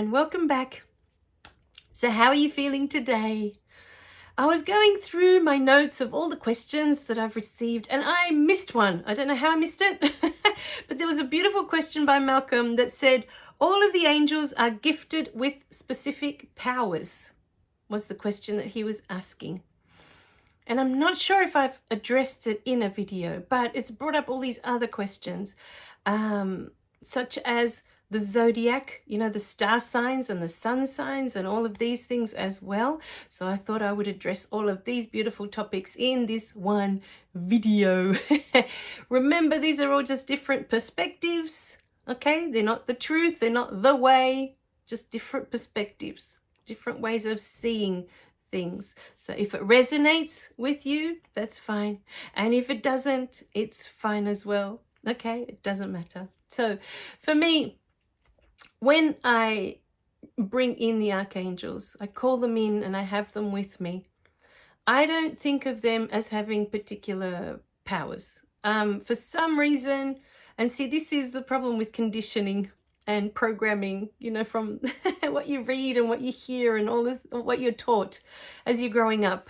and welcome back. So how are you feeling today? I was going through my notes of all the questions that I've received and I missed one. I don't know how I missed it, but there was a beautiful question by Malcolm that said, all of the angels are gifted with specific powers, was the question that he was asking. And I'm not sure if I've addressed it in a video, but it's brought up all these other questions, such as the zodiac, you know, the star signs and the sun signs and all of these things as well. So I thought I would address all of these beautiful topics in this one video. Remember, these are all just different perspectives, okay? They're not the truth, they're not the way, just different perspectives, different ways of seeing things. So if it resonates with you, that's fine. And if it doesn't, it's fine as well. Okay, it doesn't matter. So for me, when I bring in the archangels, I call them in and I have them with me, I don't think of them as having particular powers. For some reason, and see, this is the problem with conditioning and programming, you know, from what you read and what you hear and all this, what you're taught as you're growing up.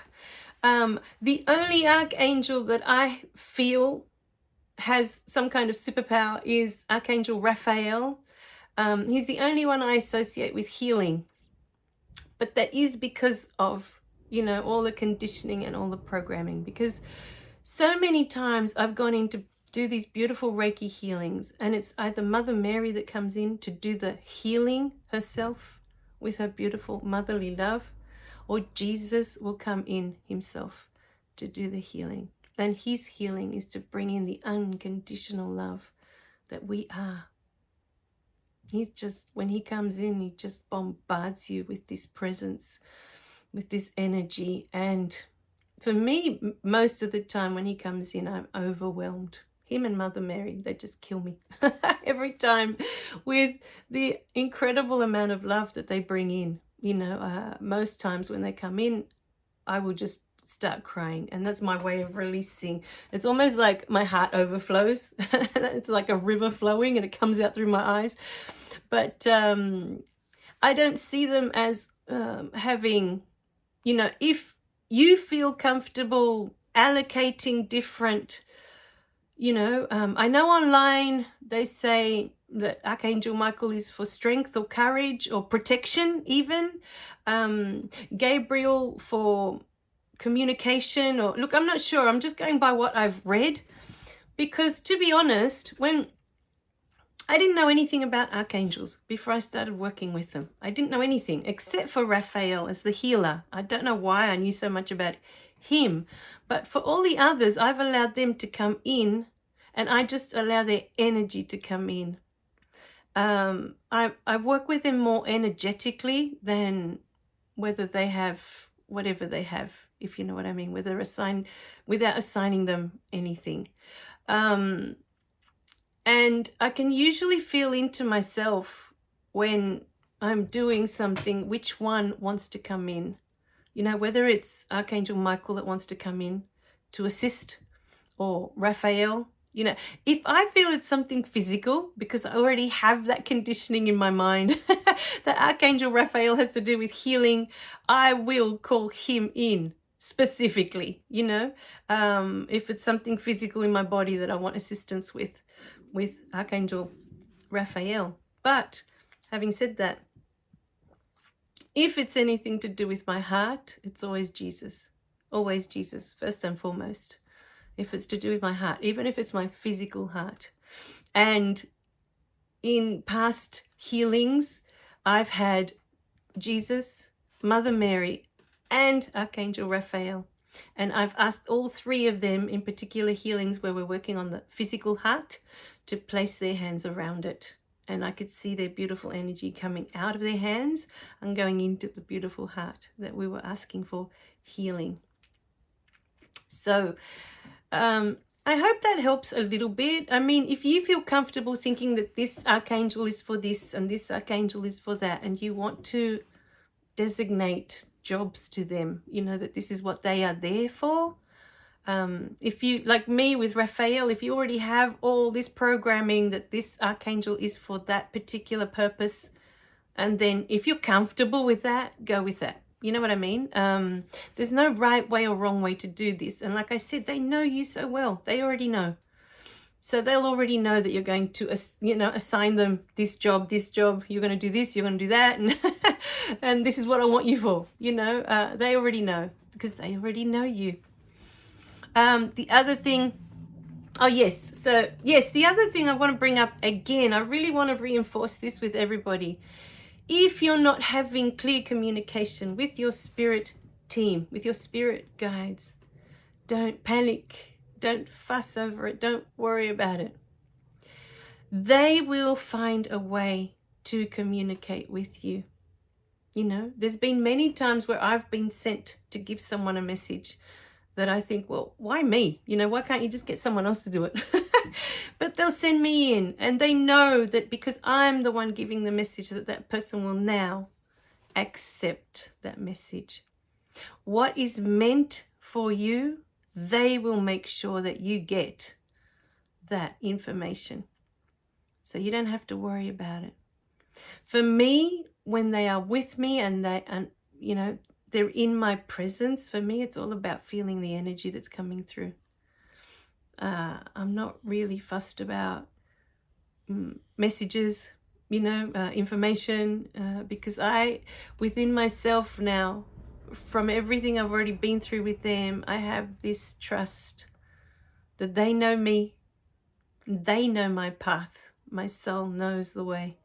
The only archangel that I feel has some kind of superpower is Archangel Rafail. He's the only one I associate with healing, but that is because of, you know, all the conditioning and all the programming, because so many times I've gone in to do these beautiful Reiki healings and it's either Mother Mary that comes in to do the healing herself with her beautiful motherly love, or Jesus will come in himself to do the healing. And his healing is to bring in the unconditional love that we are. He's just, when he comes in, he just bombards you with this presence, with this energy. And for me, most of the time when he comes in, I'm overwhelmed. Him and Mother Mary, they just kill me every time with the incredible amount of love that they bring in. You know, most times when they come in, I will just start crying, and that's my way of releasing. It's almost like my heart overflows. It's like a river flowing and it comes out through my eyes. But I don't see them as having, you know, if you feel comfortable allocating different, you know, I know online they say that Archangel Michael is for strength or courage or protection even. Gabriel for communication, or look, I'm not sure. I'm just going by what I've read, because to be honest, when I didn't know anything about archangels before I started working with them. I didn't know anything except for Rafail as the healer. I don't know why I knew so much about him, but for all the others, I've allowed them to come in and I just allow their energy to come in. I work with them more energetically than whether they have whatever they have, if you know what I mean, whether without assigning them anything. And I can usually feel into myself when I'm doing something, which one wants to come in. You know, whether it's Archangel Michael that wants to come in to assist, or Raphael. You know, if I feel it's something physical, because I already have that conditioning in my mind that Archangel Raphael has to do with healing, I will call him in specifically, you know, if it's something physical in my body that I want assistance with Archangel Raphael. But having said that, if it's anything to do with my heart, it's always Jesus, first and foremost. If it's to do with my heart, even if it's my physical heart. And in past healings, I've had Jesus, Mother Mary, and Archangel Raphael. And I've asked all three of them in particular healings where we're working on the physical heart to place their hands around it. And I could see their beautiful energy coming out of their hands and going into the beautiful heart that we were asking for healing. So I hope that helps a little bit. I mean, if you feel comfortable thinking that this archangel is for this and this archangel is for that, and you want to designate jobs to them, you know, that this is what they are there for. If you, like me with Raphael, if you already have all this programming that this archangel is for that particular purpose, And then if you're comfortable with that, go with that. You know what I mean? There's no right way or wrong way to do this. And like I said, they know you so well. They already know. So they'll already know that you're going to, assign them this job, you're going to do this, you're going to do that. And, and this is what I want you for. They already know because they already know you. The other thing, the other thing I want to bring up again, I really want to reinforce this with everybody. If you're not having clear communication with your spirit team, with your spirit guides, don't panic. Don't fuss over it. Don't worry about it. They will find a way to communicate with you. There's been many times where I've been sent to give someone a message that I think, well, why me? Why can't you just get someone else to do it? But they'll send me in, and they know that because I'm the one giving the message, that person will now accept that message. What is meant for you, they will make sure that you get that information. So you don't have to worry about it. For me, when they are with me and they're in my presence, for me, it's all about feeling the energy that's coming through. I'm not really fussed about messages, information, because within myself now, from everything I've already been through with them, I have this trust that they know me, they know my path, my soul knows the way.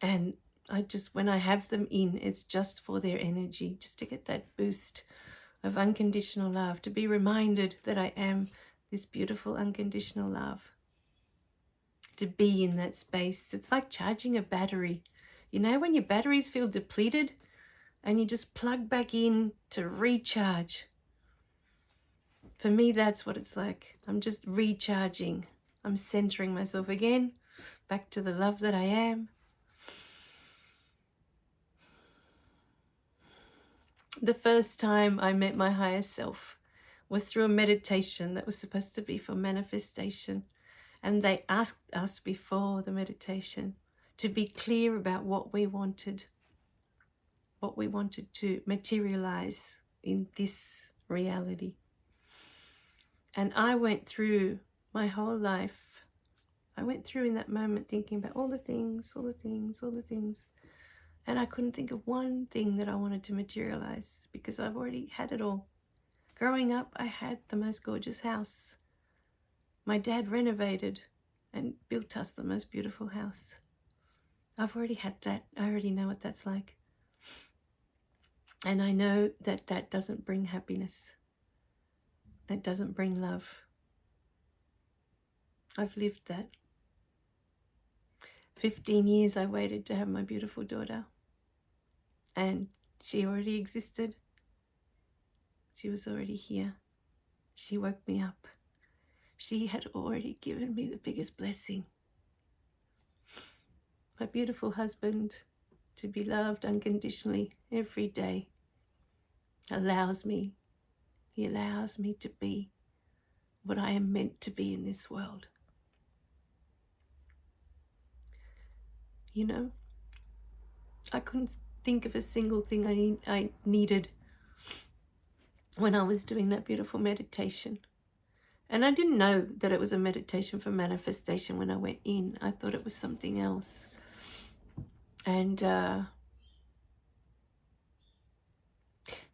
And when I have them in, it's just for their energy, just to get that boost of unconditional love, to be reminded that I am this beautiful unconditional love, to be in that space. It's like charging a battery. When your batteries feel depleted and you just plug back in to recharge. For me, that's what it's like. I'm just recharging. I'm centering myself again, back to the love that I am. The first time I met my higher self was through a meditation that was supposed to be for manifestation. And they asked us before the meditation to be clear about what we wanted to materialize in this reality. And I went through my whole life. I went through in that moment thinking about all the things. And I couldn't think of one thing that I wanted to materialize because I've already had it all. Growing up, I had the most gorgeous house. My dad renovated and built us the most beautiful house. I've already had that. I already know what that's like. And I know that that doesn't bring happiness. It doesn't bring love. I've lived that. 15 years I waited to have my beautiful daughter. And she already existed. She was already here. She woke me up. She had already given me the biggest blessing. My beautiful husband, to be loved unconditionally every day, allows me to be what I am meant to be in this world. I couldn't think of a single thing I needed when I was doing that beautiful meditation. And I didn't know that it was a meditation for manifestation when I went in. I thought it was something else. And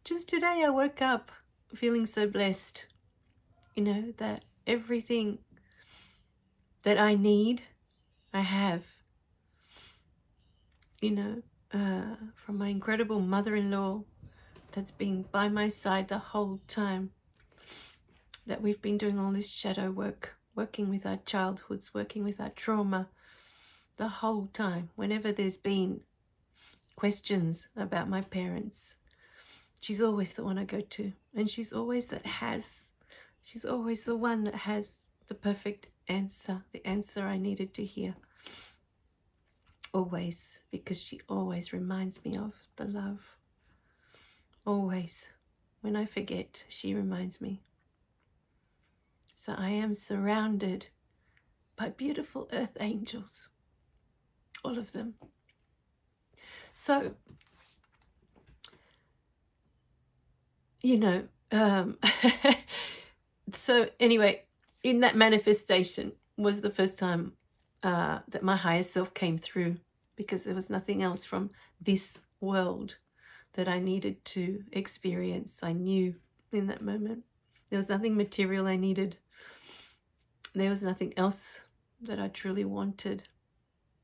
just today I woke up feeling so blessed, that everything that I need, I have. From my incredible mother-in-law that's been by my side the whole time that we've been doing all this shadow work, working with our childhoods, working with our trauma the whole time. Whenever there's been questions about my parents, she's always the one I go to, and she's always the one that has the perfect answer, the answer I needed to hear. Always, because she always reminds me of the love. Always. When I forget, she reminds me. So I am surrounded by beautiful earth angels. all of them. So, you know, so anyway, in that manifestation was the first time that my higher self came through, because there was nothing else from this world that I needed to experience. I knew in that moment there was nothing material I needed. There was nothing else that I truly wanted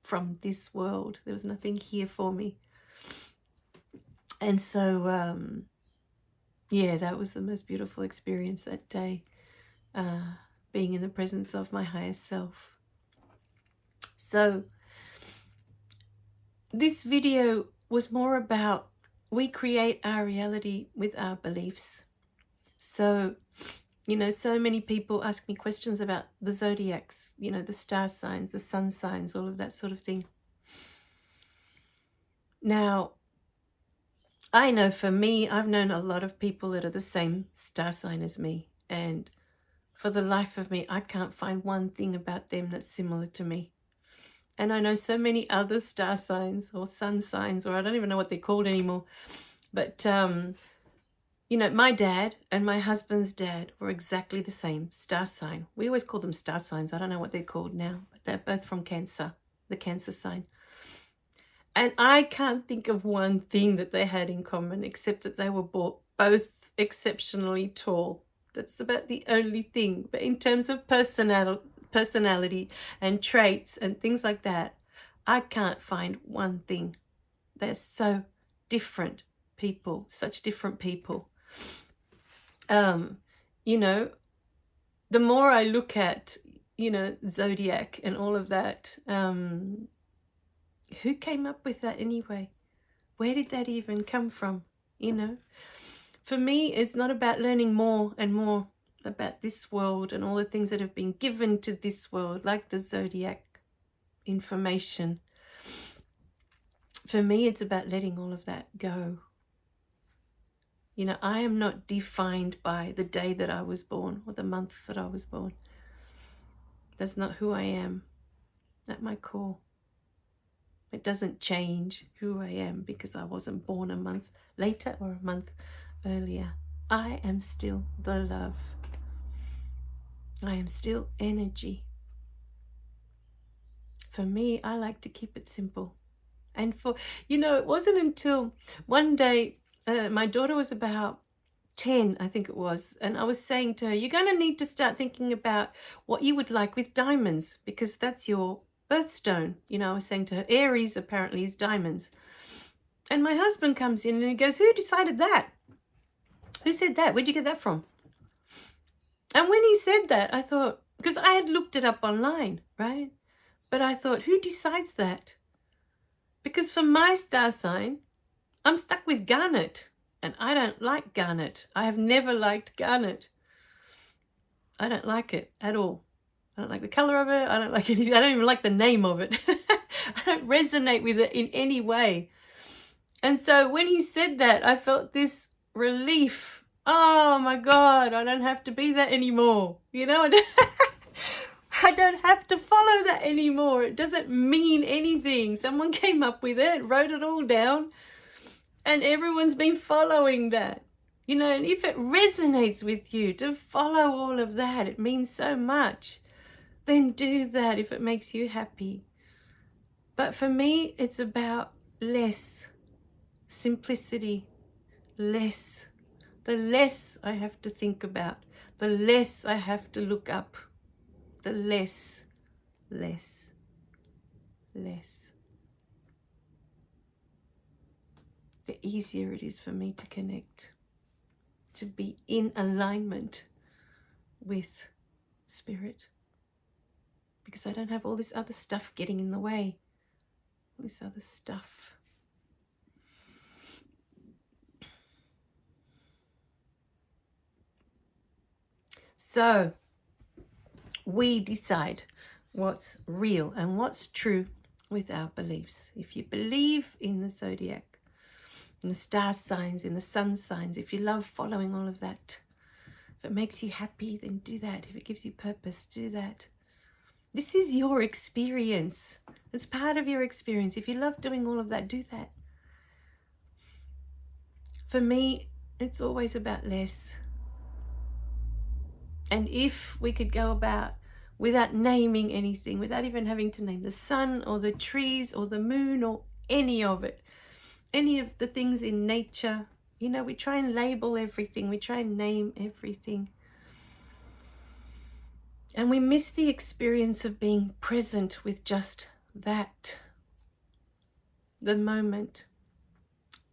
from this world. There was nothing here for me. And so, yeah, that was the most beautiful experience that day, being in the presence of my higher self. So this video was more about, we create our reality with our beliefs. So, you know, so many people ask me questions about the zodiacs, you know, the star signs, the sun signs, all of that sort of thing. Now, I know for me, I've known a lot of people that are the same star sign as me. And for the life of me, I can't find one thing about them that's similar to me. And I know so many other star signs or sun signs, or I don't even know what they're called anymore. But, you know, my dad and my husband's dad were exactly the same star sign. We always call them star signs. I don't know what they're called now, but they're both from Cancer, the Cancer sign. And I can't think of one thing that they had in common, except that they were both exceptionally tall. That's about the only thing. But in terms of personality and traits and things like that, I can't find one thing. They're so different people, such different people. You know, the more I look at, you know, zodiac and all of that, who came up with that anyway? Where did that even come from? You know, for me, it's not about learning more and more about this world and all the things that have been given to this world, like the zodiac information. For me, it's about letting all of that go. You know, I am not defined by the day that I was born or the month that I was born. That's not who I am at my core. It doesn't change who I am because I wasn't born a month later or a month earlier. I am still the love. I am still energy. For me, I like to keep it simple. And for, you know, it wasn't until one day, my daughter was about 10, I think it was, and I was saying to her, you're going to need to start thinking about what you would like with diamonds, because that's your birthstone. You know, I was saying to her, Aries apparently is diamonds. And my husband comes in and he goes, who decided that? Who said that? Where'd you get that from? And when he said that, I thought, because I had looked it up online, right? But I thought, who decides that? Because for my star sign, I'm stuck with garnet. And I don't like garnet. I have never liked garnet. I don't like it at all. I don't like the color of it. I don't like anything. I don't even like the name of it. I don't resonate with it in any way. And so when he said that, I felt this relief. Oh my God, I don't have to be that anymore. You know, I don't have to follow that anymore. It doesn't mean anything. Someone came up with it, wrote it all down, and everyone's been following that. You know, and if it resonates with you to follow all of that, it means so much. Then do that if it makes you happy. But for me, it's about less simplicity, less. The less I have to think about, the less I have to look up, the less. The easier it is for me to connect, to be in alignment with spirit. Because I don't have all this other stuff getting in the way. All this other stuff. So, we decide what's real and what's true with our beliefs. If you believe in the zodiac, in the star signs, in the sun signs, if you love following all of that, if it makes you happy, then do that. If it gives you purpose, do that. This is your experience. It's part of your experience. If you love doing all of that, do that. For me, it's always about less. And if we could go about without naming anything, without even having to name the sun or the trees or the moon or any of it, any of the things in nature, you know, we try and label everything, we try and name everything. And we miss the experience of being present with just that. The moment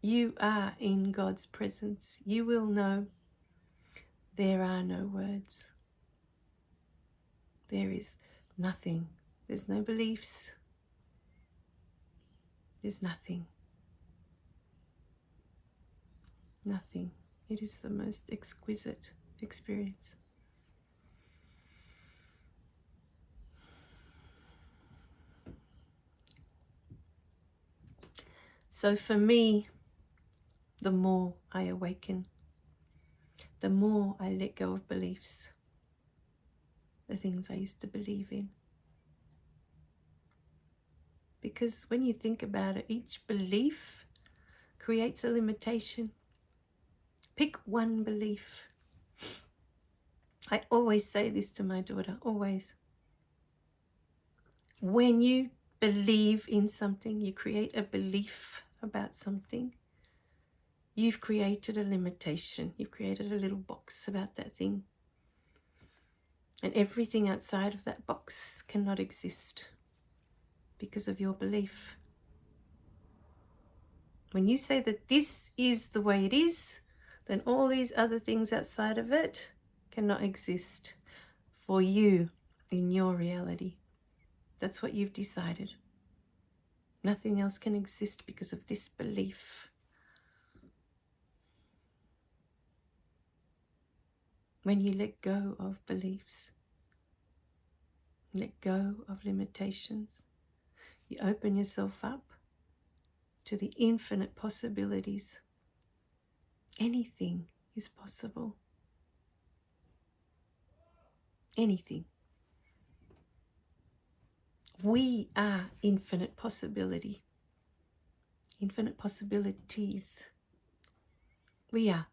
you are in God's presence, you will know there are no words. There is nothing. There's no beliefs. There's nothing. Nothing. It is the most exquisite experience. So for me, the more I awaken, the more I let go of beliefs, the things I used to believe in. Because when you think about it, each belief creates a limitation. Pick one belief. I always say this to my daughter, always. When you believe in something, you create a belief about something, you've created a limitation. You've created a little box about that thing. And everything outside of that box cannot exist because of your belief. When you say that this is the way it is, then all these other things outside of it cannot exist for you in your reality. That's what you've decided. Nothing else can exist because of this belief. When you let go of beliefs, let go of limitations, you open yourself up to the infinite possibilities. Anything is possible. Anything. We are infinite possibility. Infinite possibilities. We are.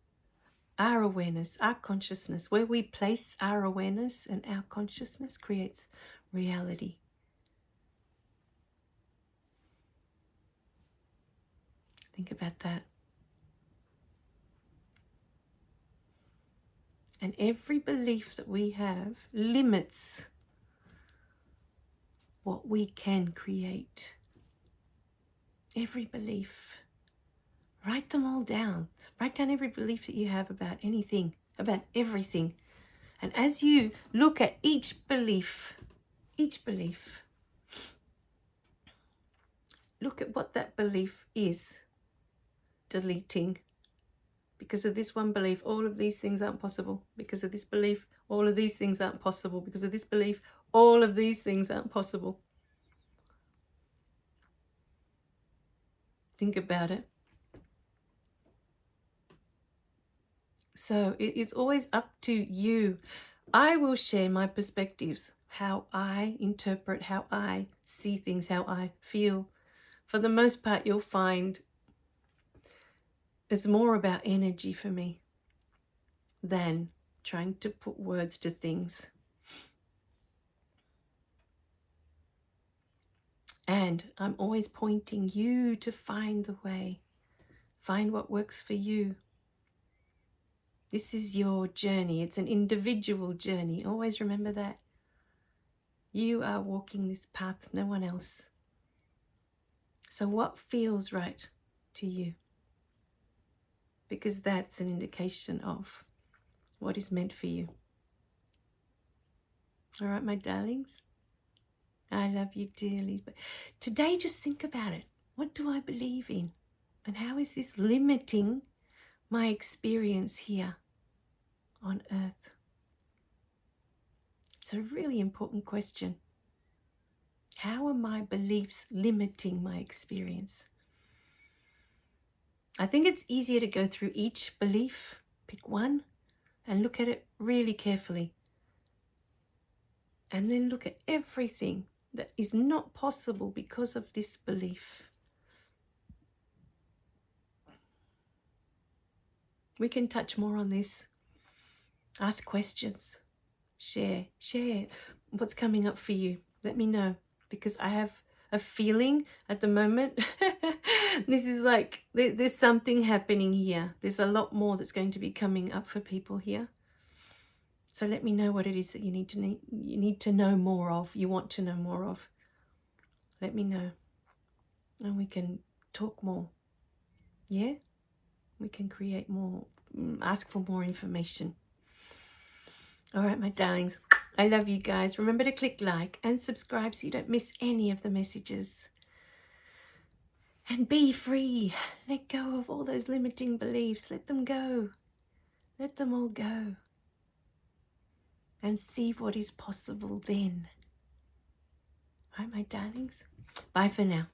Our awareness, our consciousness, where we place our awareness and our consciousness creates reality. Think about that. And every belief that we have limits what we can create. Every belief. Write them all down. Write down every belief that you have about anything, about everything. And as you look at each belief, look at what that belief is deleting. Because of this one belief, all of these things aren't possible. Because of this belief, all of these things aren't possible. Because of this belief, all of these things aren't possible. Think about it. So it's always up to you. I will share my perspectives, how I interpret, how I see things, how I feel. For the most part, you'll find it's more about energy for me than trying to put words to things. And I'm always pointing you to find the way. Find what works for you. This is your journey. It's an individual journey. Always remember that. You are walking this path, no one else. So what feels right to you? Because that's an indication of what is meant for you. All right, my darlings? I love you dearly. But today, just think about it. What do I believe in? And how is this limiting my experience here on earth? It's a really important question. How are my beliefs limiting my experience? I think it's easier to go through each belief, pick one, and look at it really carefully. And then look at everything that is not possible because of this belief. We can touch more on this. Ask questions. Share what's coming up for you. Let me know, because I have a feeling at the moment this is like there's something happening here. There's a lot more that's going to be coming up for people here. So let me know what it is that you need to know more of, you want to know more of. Let me know, and we can talk more. Yeah, we can create more, ask for more information. All right, my darlings, I love you guys. Remember to click like and subscribe so you don't miss any of the messages. And be free. Let go of all those limiting beliefs. Let them go. Let them all go. And see what is possible then. All right, my darlings. Bye for now.